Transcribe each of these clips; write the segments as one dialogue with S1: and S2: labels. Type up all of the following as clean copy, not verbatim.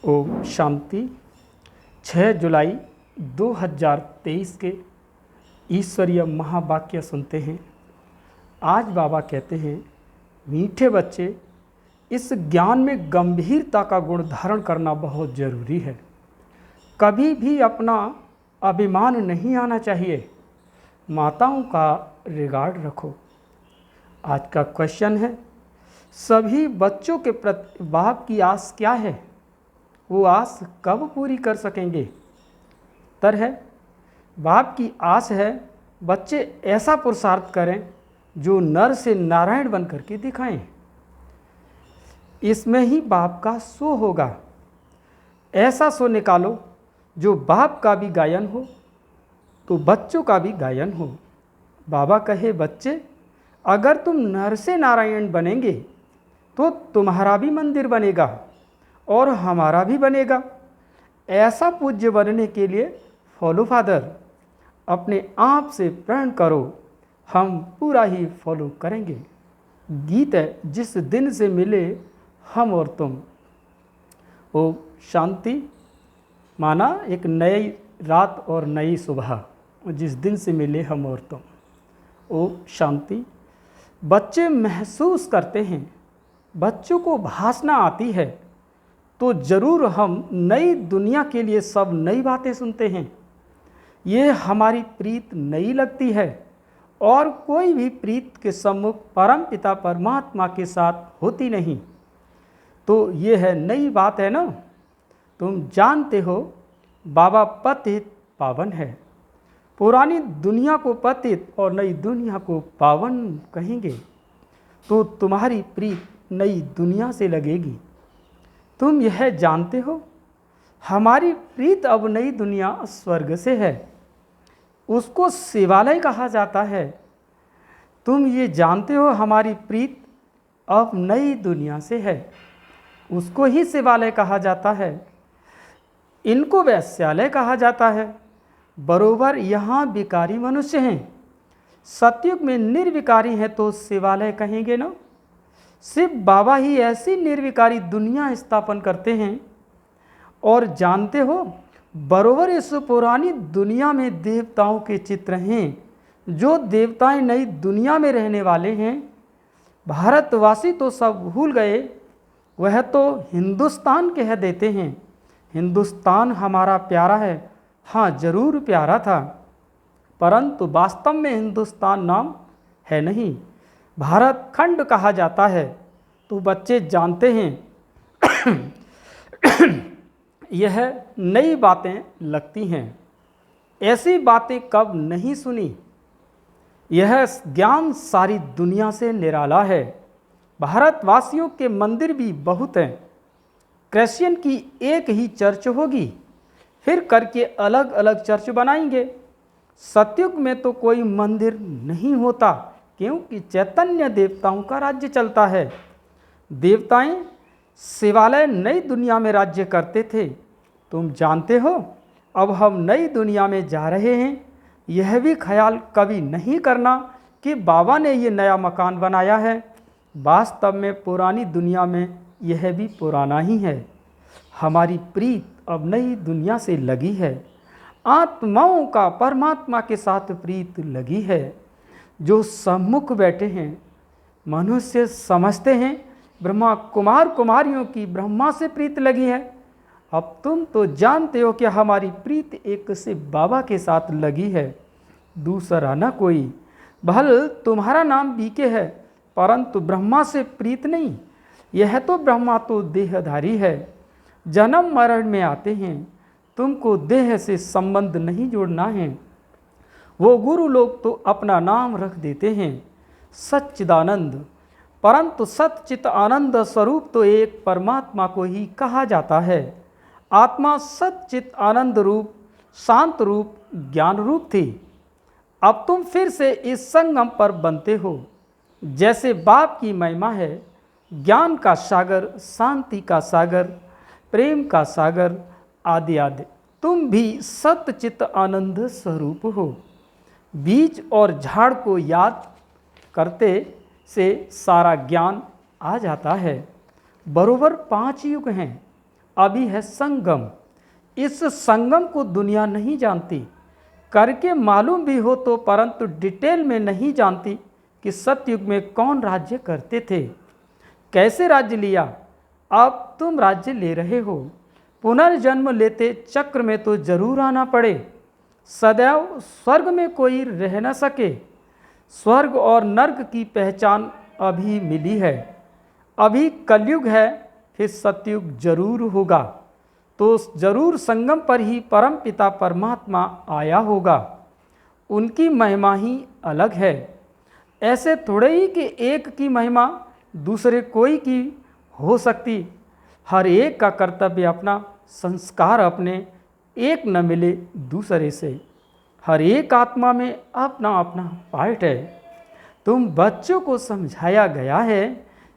S1: ओम शांति। 6 जुलाई 2023 के ईश्वरीय महावाक्य सुनते हैं। आज बाबा कहते हैं, मीठे बच्चे, इस ज्ञान में गंभीरता का गुण धारण करना बहुत ज़रूरी है। कभी भी अपना अभिमान नहीं आना चाहिए। माताओं का रिगार्ड रखो। आज का क्वेश्चन है, सभी बच्चों के प्रति बाप की आस क्या है? वो आस कब पूरी कर सकेंगे? उत्तर है, बाप की आस है बच्चे ऐसा पुरुषार्थ करें जो नर से नारायण बन करके दिखाएं। इसमें ही बाप का सो होगा। ऐसा सो निकालो जो बाप का भी गायन हो तो बच्चों का भी गायन हो। बाबा कहे, बच्चे, अगर तुम नर से नारायण बनेंगे तो तुम्हारा भी मंदिर बनेगा और हमारा भी बनेगा। ऐसा पूज्य बनने के लिए फॉलो फादर, अपने आप से प्रण करो, हम पूरा ही फॉलो करेंगे। गीत है, जिस दिन से मिले हम और तुम। ओम शांति। माना एक नई रात और नई सुबह, जिस दिन से मिले हम और तुम। ओम शांति। बच्चे महसूस करते हैं, बच्चों को भाषा आती है तो ज़रूर हम नई दुनिया के लिए सब नई बातें सुनते हैं। ये हमारी प्रीत नई लगती है और कोई भी प्रीत के सम्मुख परम पिता परमात्मा के साथ होती नहीं। तो ये है नई बात है ना। तुम जानते हो बाबा पतित पावन है। पुरानी दुनिया को पतित और नई दुनिया को पावन कहेंगे तो तुम्हारी प्रीत नई दुनिया से लगेगी। तुम यह जानते हो हमारी प्रीत अब नई दुनिया स्वर्ग से है, उसको शिवालय कहा जाता है। तुम ये जानते हो हमारी प्रीत अब नई दुनिया से है, उसको ही शिवालय कहा जाता है। इनको वैश्यालय कहा जाता है। बरोबर यहाँ विकारी मनुष्य हैं। सतयुग में निर्विकारी हैं तो शिवालय कहेंगे ना। सिर्फ बाबा ही ऐसी निर्विकारी दुनिया स्थापन करते हैं। और जानते हो, बरोबर इस पुरानी दुनिया में देवताओं के चित्र हैं। जो देवताएं नई दुनिया में रहने वाले हैं, भारतवासी तो सब भूल गए, वह तो हिंदुस्तान कह देते हैं। हिंदुस्तान हमारा प्यारा है। हाँ, जरूर प्यारा था, परंतु वास्तव में हिंदुस्तान नाम है नहीं, भारत खंड कहा जाता है। तो बच्चे जानते हैं यह नई बातें लगती हैं। ऐसी बातें कब नहीं सुनी। यह ज्ञान सारी दुनिया से निराला है। भारतवासियों के मंदिर भी बहुत हैं। क्रिश्चियन की एक ही चर्च होगी, फिर करके अलग अलग चर्च बनाएंगे। सतयुग में तो कोई मंदिर नहीं होता, क्योंकि चैतन्य देवताओं का राज्य चलता है। देवताएं शिवालय नई दुनिया में राज्य करते थे। तुम जानते हो अब हम नई दुनिया में जा रहे हैं। यह भी ख्याल कभी नहीं करना कि बाबा ने ये नया मकान बनाया है। वास्तव में पुरानी दुनिया में यह भी पुराना ही है। हमारी प्रीत अब नई दुनिया से लगी है। आत्माओं का परमात्मा के साथ प्रीत लगी है। जो सम्मुख बैठे हैं, मनुष्य समझते हैं ब्रह्मा कुमार कुमारियों की ब्रह्मा से प्रीत लगी है। अब तुम तो जानते हो कि हमारी प्रीत एक से बाबा के साथ लगी है, दूसरा न कोई। भल तुम्हारा नाम बीके है, परंतु ब्रह्मा से प्रीत नहीं। यह तो ब्रह्मा तो देहधारी है, जन्म मरण में आते हैं। तुमको देह से संबंध नहीं जोड़ना है। वो गुरु लोग तो अपना नाम रख देते हैं सच्चिदानंद, परंतु सच्चित आनंद स्वरूप तो एक परमात्मा को ही कहा जाता है। आत्मा सच्चित आनंद रूप, शांत रूप, ज्ञान रूप थी। अब तुम फिर से इस संगम पर बनते हो। जैसे बाप की महिमा है, ज्ञान का सागर, शांति का सागर, प्रेम का सागर, आदि आदि। तुम भी सच्चित आनंद स्वरूप हो। बीज और झाड़ को याद करते से सारा ज्ञान आ जाता है। बरोबर 5 युग हैं। अभी है संगम। इस संगम को दुनिया नहीं जानती, करके मालूम भी हो तो परंतु डिटेल में नहीं जानती कि सतयुग में कौन राज्य करते थे, कैसे राज्य लिया। अब तुम राज्य ले रहे हो, पुनर्जन्म लेते चक्र में तो जरूर आना पड़े। सदैव स्वर्ग में कोई रह न सके। स्वर्ग और नर्क की पहचान अभी मिली है। अभी कलयुग है, फिर सतयुग जरूर होगा, तो जरूर संगम पर ही परम पिता परमात्मा आया होगा। उनकी महिमा ही अलग है। ऐसे थोड़े ही कि एक की महिमा दूसरे कोई की हो सकती। हर एक का कर्तव्य अपना, संस्कार अपने, एक न मिले दूसरे से। हर एक आत्मा में अपना अपना पार्ट है। तुम बच्चों को समझाया गया है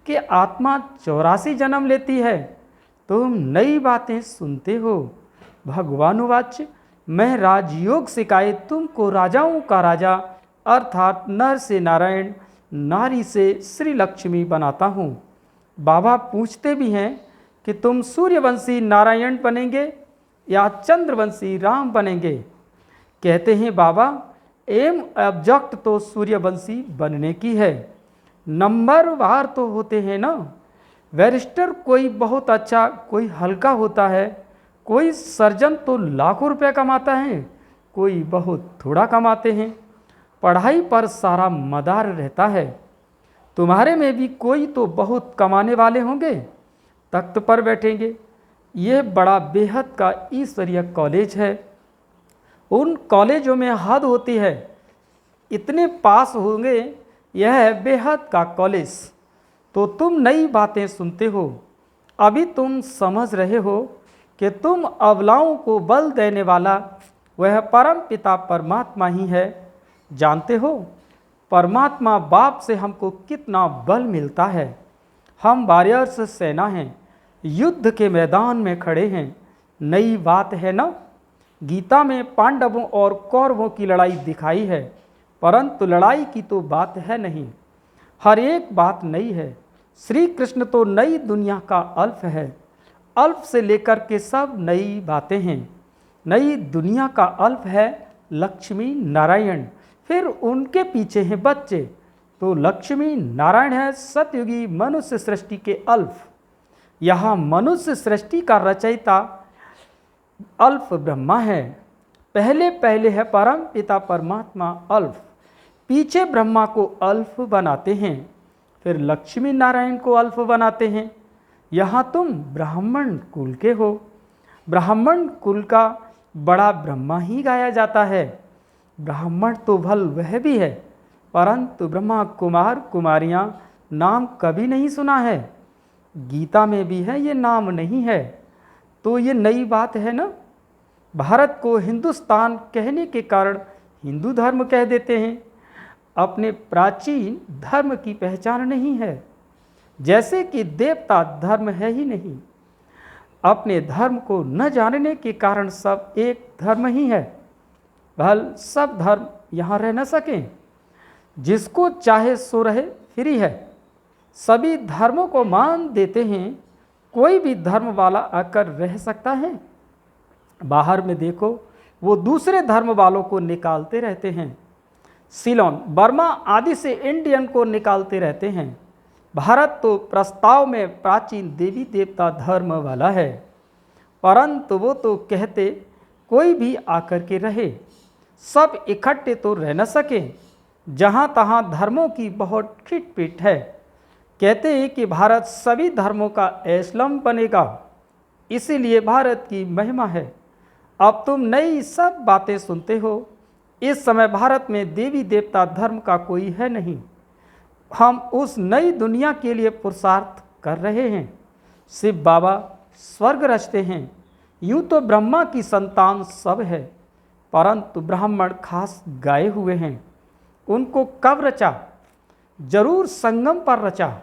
S1: कि आत्मा 84 जन्म लेती है। तुम नई बातें सुनते हो। भगवानुवाच, मैं राजयोग सिखाए तुमको राजाओं का राजा अर्थात नर से नारायण, नारी से श्री लक्ष्मी बनाता हूँ। बाबा पूछते भी हैं कि तुम सूर्यवंशी नारायण बनेंगे या चंद्रवंशी राम बनेंगे। कहते हैं बाबा, एम ऑब्जेक्ट तो सूर्यवंशी बनने की है। नंबर वार तो होते हैं ना। बैरिस्टर कोई बहुत अच्छा, कोई हल्का होता है। कोई सर्जन तो लाखों रुपए कमाता है, कोई बहुत थोड़ा कमाते हैं। पढ़ाई पर सारा मदार रहता है। तुम्हारे में भी कोई तो बहुत कमाने वाले होंगे, तख्त पर बैठेंगे। यह बड़ा बेहद का ईश्वरीय कॉलेज है। उन कॉलेजों में हद होती है, इतने पास होंगे। यह है बेहद का कॉलेज। तो तुम नई बातें सुनते हो। अभी तुम समझ रहे हो कि तुम अबलाओं को बल देने वाला वह परम पिता परमात्मा ही है। जानते हो परमात्मा बाप से हमको कितना बल मिलता है। हम वॉरियर्स सेना हैं, युद्ध के मैदान में खड़े हैं। नई बात है ना। गीता में पांडवों और कौरवों की लड़ाई दिखाई है, परंतु लड़ाई की तो बात है नहीं। हर एक बात नई है। श्री कृष्ण तो नई दुनिया का अल्फ है। अल्फ से लेकर के सब नई बातें हैं। नई दुनिया का अल्फ है लक्ष्मी नारायण, फिर उनके पीछे हैं बच्चे। तो लक्ष्मी नारायण है सतयुगी मनुष्य सृष्टि के अल्फ। यहाँ मनुष्य सृष्टि का रचयिता अल्फ ब्रह्मा है। पहले पहले है परम पिता परमात्मा अल्फ, पीछे ब्रह्मा को अल्फ बनाते हैं, फिर लक्ष्मी नारायण को अल्फ बनाते हैं। यहाँ तुम ब्राह्मण कुल के हो। ब्राह्मण कुल का बड़ा ब्रह्मा ही गाया जाता है। ब्राह्मण तो भल वह भी है, परंतु ब्रह्मा कुमार कुमारियाँ नाम कभी नहीं सुना है। गीता में भी है, ये नाम नहीं है। तो ये नई बात है ना। भारत को हिंदुस्तान कहने के कारण हिंदू धर्म कह देते हैं। अपने प्राचीन धर्म की पहचान नहीं है, जैसे कि देवता धर्म है ही नहीं। अपने धर्म को न जानने के कारण सब एक धर्म ही है। भल सब धर्म यहाँ रह न सकें। जिसको चाहे सो रहे फ्री है। सभी धर्मों को मान देते हैं। कोई भी धर्म वाला आकर रह सकता है। बाहर में देखो, वो दूसरे धर्म वालों को निकालते रहते हैं। सीलोन, बर्मा आदि से इंडियन को निकालते रहते हैं। भारत तो प्रस्ताव में प्राचीन देवी देवता धर्म वाला है, परंतु वो तो कहते कोई भी आकर के रहे। सब इकट्ठे तो रह न सके। जहाँ तहाँ धर्मों की बहुत खिटपिट है। कहते हैं कि भारत सभी धर्मों का एस्लम बनेगा, इसीलिए भारत की महिमा है। अब तुम नई सब बातें सुनते हो। इस समय भारत में देवी देवता धर्म का कोई है नहीं। हम उस नई दुनिया के लिए पुरुषार्थ कर रहे हैं। शिव बाबा स्वर्ग रचते हैं। यूँ तो ब्रह्मा की संतान सब है, परंतु ब्राह्मण खास गाए हुए हैं। उनको कब रचा? जरूर संगम पर रचा।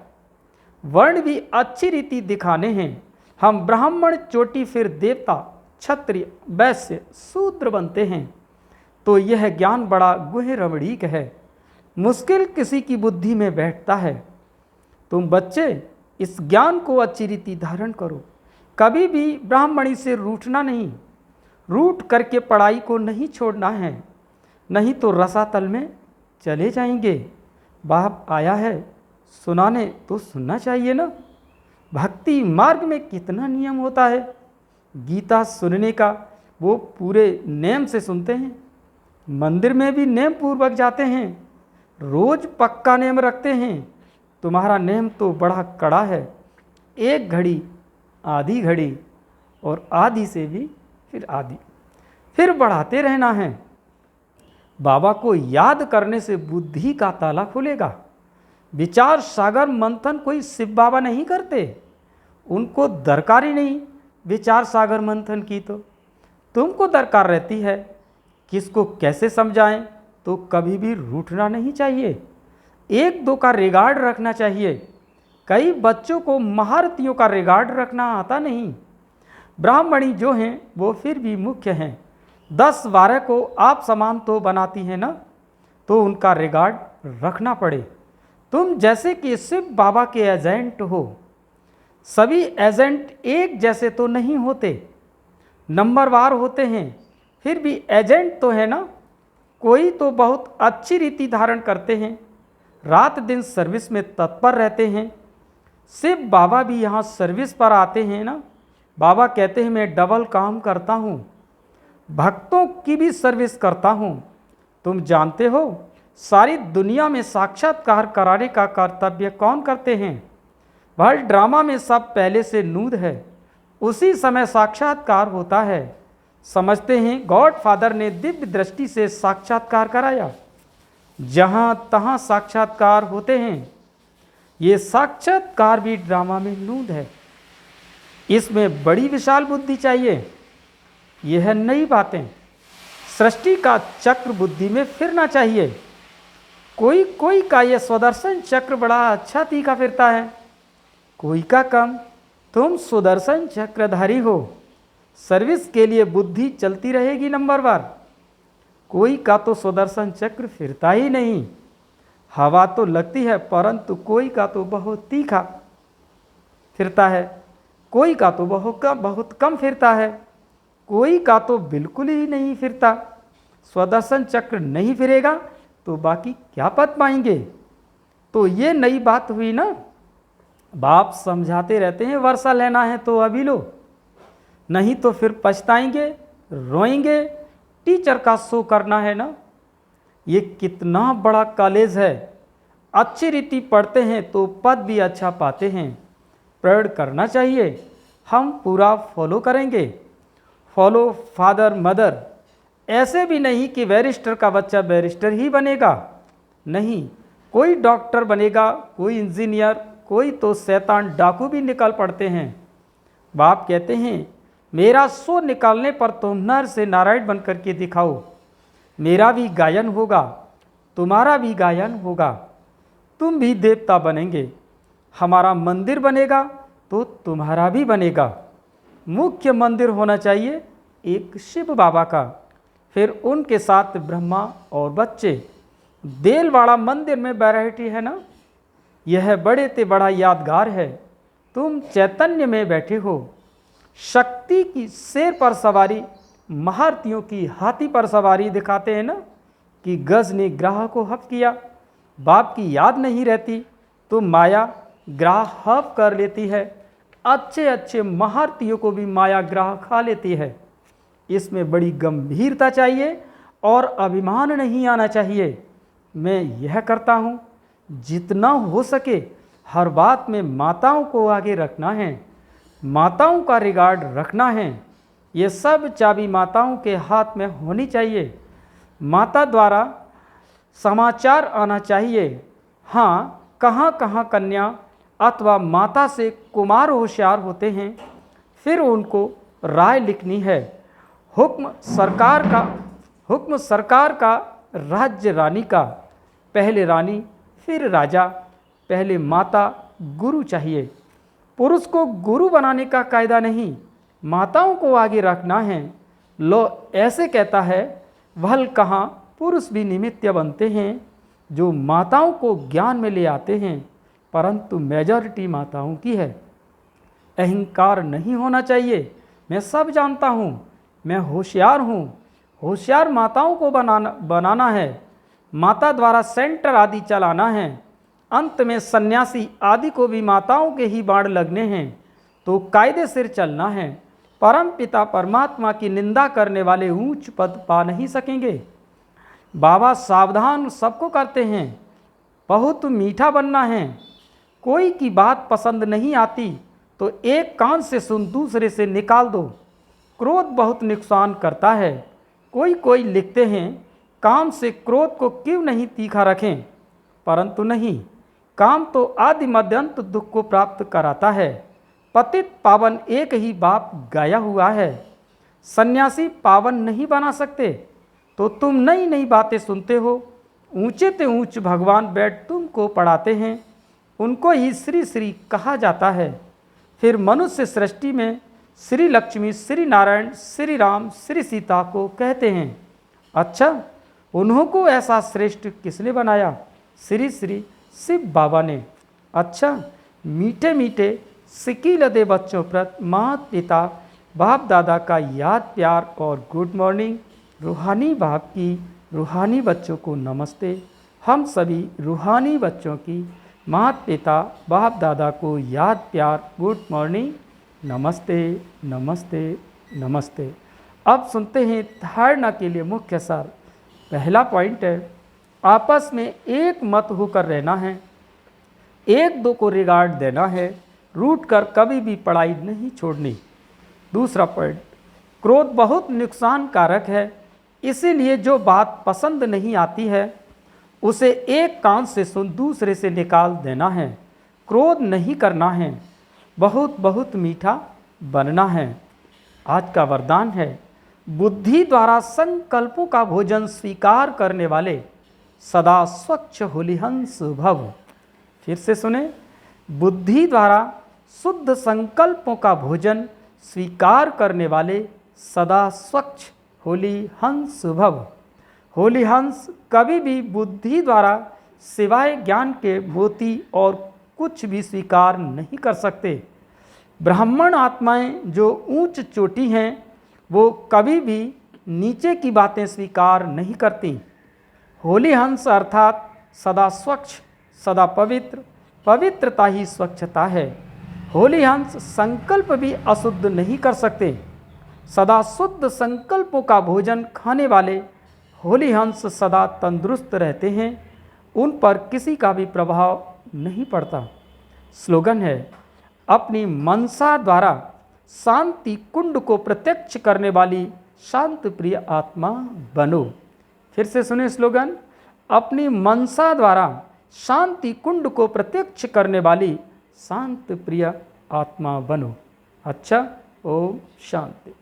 S1: वर्ण भी अच्छी रीति दिखाने हैं। हम ब्राह्मण चोटी, फिर देवता, क्षत्रिय, वैश्य, शूद्र बनते हैं। तो यह ज्ञान बड़ा गुह रमणीक है, मुश्किल किसी की बुद्धि में बैठता है। तुम बच्चे इस ज्ञान को अच्छी रीति धारण करो। कभी भी ब्राह्मणी से रूठना नहीं, रूठ करके पढ़ाई को नहीं छोड़ना है, नहीं तो रसातल में चले जाएंगे। बाप आया है सुनाने तो सुनना चाहिए ना। भक्ति मार्ग में कितना नियम होता है। गीता सुनने का वो पूरे नेम से सुनते हैं, मंदिर में भी नेम पूर्वक जाते हैं, रोज पक्का नेम रखते हैं। तुम्हारा नेम तो बड़ा कड़ा है, एक घड़ी, आधी घड़ी और आधी से भी फिर आधी, फिर बढ़ाते रहना है। बाबा को याद करने से बुद्धि का ताला खुलेगा। विचार सागर मंथन कोई शिव बाबा नहीं करते, उनको दरकार ही नहीं विचार सागर मंथन की। तो तुमको दरकार रहती है किसको कैसे समझाएं, तो कभी भी रूठना नहीं चाहिए, एक दो का रिगार्ड रखना चाहिए। कई बच्चों को महारथियों का रिगार्ड रखना आता नहीं। ब्राह्मणी जो हैं वो फिर भी मुख्य हैं, 10-12 को आप समान तो बनाती हैं ना, तो उनका रिगार्ड रखना पड़े। तुम जैसे कि शिव बाबा के एजेंट हो, सभी एजेंट एक जैसे तो नहीं होते, नंबरवार होते हैं, फिर भी एजेंट तो है ना। कोई तो बहुत अच्छी रीति धारण करते हैं, रात दिन सर्विस में तत्पर रहते हैं। शिव बाबा भी यहाँ सर्विस पर आते हैं ना। बाबा कहते हैं मैं डबल काम करता हूँ, भक्तों की भी सर्विस करता हूँ। तुम जानते हो सारी दुनिया में साक्षात्कार कराने का कर्तव्य कौन करते हैं? वर्ल्ड ड्रामा में सब पहले से नूद है, उसी समय साक्षात्कार होता है। समझते हैं गॉड फादर ने दिव्य दृष्टि से साक्षात्कार कराया, जहाँ तहाँ साक्षात्कार होते हैं। ये साक्षात्कार भी ड्रामा में नूद है, इसमें बड़ी विशाल बुद्धि चाहिए। यह नई बातें, सृष्टि का चक्र बुद्धि में फिरना चाहिए। कोई कोई का यह स्वदर्शन चक्र बड़ा अच्छा तीखा फिरता है, कोई का कम। तुम सुदर्शन चक्रधारी हो, सर्विस के लिए बुद्धि चलती रहेगी नंबरवार। कोई का तो सुदर्शन चक्र फिरता ही नहीं, हवा तो लगती है परंतु कोई का तो बहुत तीखा फिरता है, कोई का तो बहुत कम फिरता है, कोई का तो बिल्कुल ही नहीं फिरता। स्वदर्शन चक्र नहीं फिरेगा तो बाकी क्या पद पाएंगे? तो ये नई बात हुई ना। बाप समझाते रहते हैं वर्षा लेना है तो अभी लो, नहीं तो फिर पछताएंगे, रोएंगे। टीचर का शो करना है ना। ये कितना बड़ा कॉलेज है, अच्छी रीति पढ़ते हैं तो पद भी अच्छा पाते हैं। प्रेयर करना चाहिए, हम पूरा फॉलो करेंगे। फॉलो फादर मदर, ऐसे भी नहीं कि बैरिस्टर का बच्चा बैरिस्टर ही बनेगा, नहीं, कोई डॉक्टर बनेगा, कोई इंजीनियर, कोई तो शैतान डाकू भी निकल पड़ते हैं। बाप कहते हैं मेरा सो निकालने पर तुम नर से नारायण बन करके दिखाओ, मेरा भी गायन होगा, तुम्हारा भी गायन होगा, तुम भी देवता बनेंगे। हमारा मंदिर बनेगा तो तुम्हारा भी बनेगा। मुख्य मंदिर होना चाहिए एक शिव बाबा का, फिर उनके साथ ब्रह्मा और बच्चे। देलवाड़ा मंदिर में वैरायटी है ना, यह बड़े ते बड़ा यादगार है। तुम चैतन्य में बैठे हो, शक्ति की शेर पर सवारी, महारथियों की हाथी पर सवारी दिखाते हैं ना, कि गज ने ग्राह को हफ किया। बाप की याद नहीं रहती तो माया ग्राह हफ कर लेती है, अच्छे अच्छे महारथियों को भी माया ग्राह खा लेती है। इसमें बड़ी गंभीरता चाहिए और अभिमान नहीं आना चाहिए। मैं यह करता हूँ, जितना हो सके हर बात में माताओं को आगे रखना है, माताओं का रिगार्ड रखना है। ये सब चाबी माताओं के हाथ में होनी चाहिए। माता द्वारा समाचार आना चाहिए। हाँ, कहाँ कहाँ कन्या अथवा माता से कुमार होशियार होते हैं, फिर उनको राय लिखनी है। हुक्म सरकार का राज्य रानी का, पहले रानी फिर राजा, पहले माता गुरु चाहिए। पुरुष को गुरु बनाने का कायदा नहीं, माताओं को आगे रखना है। लो ऐसे कहता है, वल कहाँ पुरुष भी निमित्त बनते हैं जो माताओं को ज्ञान में ले आते हैं, परंतु मेजॉरिटी माताओं की है। अहंकार नहीं होना चाहिए। मैं सब जानता हूँ, मैं होशियार हूँ। होशियार माताओं को बनाना है, माता द्वारा सेंटर आदि चलाना है। अंत में सन्यासी आदि को भी माताओं के ही बाण लगने हैं, तो कायदे सिर चलना है। परम पिता परमात्मा की निंदा करने वाले ऊंच पद पा नहीं सकेंगे। बाबा सावधान सबको करते हैं, बहुत मीठा बनना है। कोई की बात पसंद नहीं आती तो एक कान से सुन दूसरे से निकाल दो। क्रोध बहुत नुकसान करता है। कोई लिखते हैं, काम से क्रोध को क्यों नहीं तीखा रखें, परंतु नहीं, काम तो आदि मध्यंत दुख को प्राप्त कराता है। पतित पावन एक ही बाप गाया हुआ है। सन्यासी पावन नहीं बना सकते, तो तुम नई नई बातें सुनते हो। ऊंचे ते ऊंच भगवान बैठ तुमको पढ़ाते हैं, उनको ही श्री श्री कहा जाता है। फिर मनुष्य सृष्टि में श्री लक्ष्मी, श्री नारायण, श्री राम, श्री सीता को कहते हैं। अच्छा, उन्हों को ऐसा श्रेष्ठ किसने बनाया? श्री श्री शिव बाबा ने। अच्छा, मीठे मीठे सिकील दे बच्चों प्रति माता पिता बाप दादा का याद प्यार और गुड मॉर्निंग। रूहानी बाप की रूहानी बच्चों को नमस्ते। हम सभी रूहानी बच्चों की माता पिता बाप दादा को याद प्यार गुड मॉर्निंग, नमस्ते नमस्ते नमस्ते। अब सुनते हैं धारणा के लिए मुख्य सार। पहला पॉइंट है, आपस में एक मत होकर रहना है, एक दो को रिगार्ड देना है, रूठ कर कभी भी पढ़ाई नहीं छोड़नी। दूसरा पॉइंट, क्रोध बहुत नुकसान कारक है, इसीलिए जो बात पसंद नहीं आती है उसे एक कान से सुन दूसरे से निकाल देना है। क्रोध नहीं करना है, बहुत बहुत मीठा बनना है। आज का वरदान है, बुद्धि द्वारा संकल्पों का भोजन स्वीकार करने वाले सदा स्वच्छ होलिहंस भव। फिर से सुने, बुद्धि द्वारा शुद्ध संकल्पों का भोजन स्वीकार करने वाले सदा स्वच्छ होली हंस भव। होली हंस कभी भी बुद्धि द्वारा सिवाय ज्ञान के मोती और कुछ भी स्वीकार नहीं कर सकते। ब्राह्मण आत्माएं जो ऊंच चोटी हैं, वो कभी भी नीचे की बातें स्वीकार नहीं करती। होली हंस अर्थात सदा स्वच्छ, सदा पवित्र, पवित्रता ही स्वच्छता है। होली हंस संकल्प भी अशुद्ध नहीं कर सकते। सदा शुद्ध संकल्पों का भोजन खाने वाले होली हंस सदा तंदुरुस्त रहते हैं, उन पर किसी का भी प्रभाव नहीं पड़ता। स्लोगन है, अपनी मनसा द्वारा शांति कुंड को प्रत्यक्ष करने वाली शांत प्रिय आत्मा बनो। फिर से सुने स्लोगन, अपनी मनसा द्वारा शांति कुंड को प्रत्यक्ष करने वाली शांत प्रिय आत्मा बनो। अच्छा, ओम शांति।